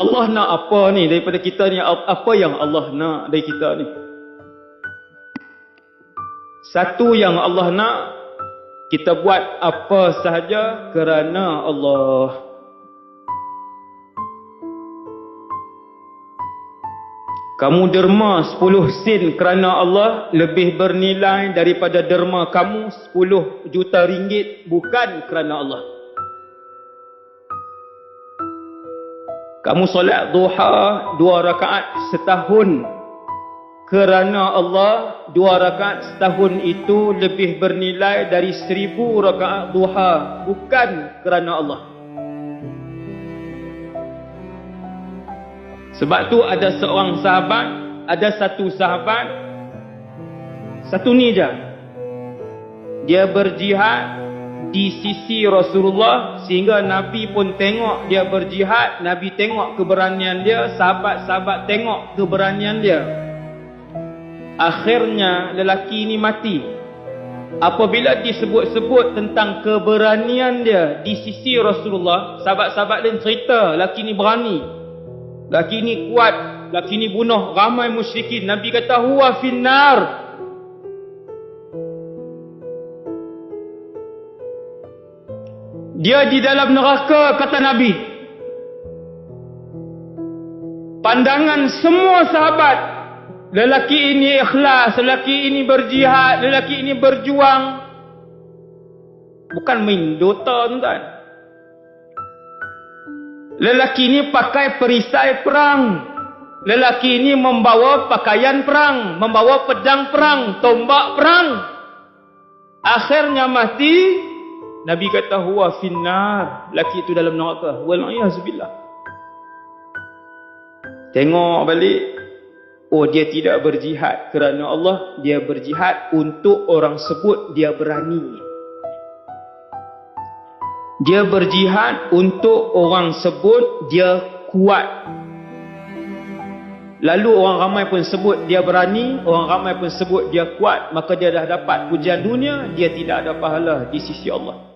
Allah nak apa ni daripada kita ni? Apa yang Allah nak dari kita ni? Satu yang Allah nak, kita buat apa sahaja kerana Allah. Kamu derma 10 sen kerana Allah lebih bernilai daripada derma kamu 10 juta ringgit bukan kerana Allah. Kamu solat duha 2 rakaat setahun kerana Allah, 2 rakaat setahun itu lebih bernilai dari 1000 rakaat duha bukan kerana Allah. Sebab tu ada seorang sahabat, ada satu sahabat, satu ni je, dia berjihad di sisi Rasulullah sehingga Nabi pun tengok dia berjihad, Nabi tengok keberanian dia, sahabat-sahabat tengok keberanian dia. Akhirnya lelaki ini mati. Apabila disebut-sebut tentang keberanian dia di sisi Rasulullah, sahabat-sahabat lain cerita, lelaki ini berani, lelaki ini kuat, lelaki ini bunuh ramai musyrikin. Nabi kata huwa finnar. Dia di dalam neraka, kata Nabi. Pandangan semua sahabat, lelaki ini ikhlas, lelaki ini berjihad, lelaki ini berjuang. Bukan main Dota, tuan. Lelaki ini pakai perisai perang. Lelaki ini membawa pakaian perang, membawa pedang perang, tombak perang. Akhirnya mati. Nabi kata huwa finnar, lelaki itu dalam neraka. Wal'iyahzubillah. Tengok balik, oh dia tidak berjihad kerana Allah, dia berjihad untuk orang sebut dia berani. Dia berjihad untuk orang sebut dia kuat. Lalu orang ramai pun sebut dia berani, orang ramai pun sebut dia kuat, maka dia dah dapat pujian dunia, dia tidak ada pahala di sisi Allah.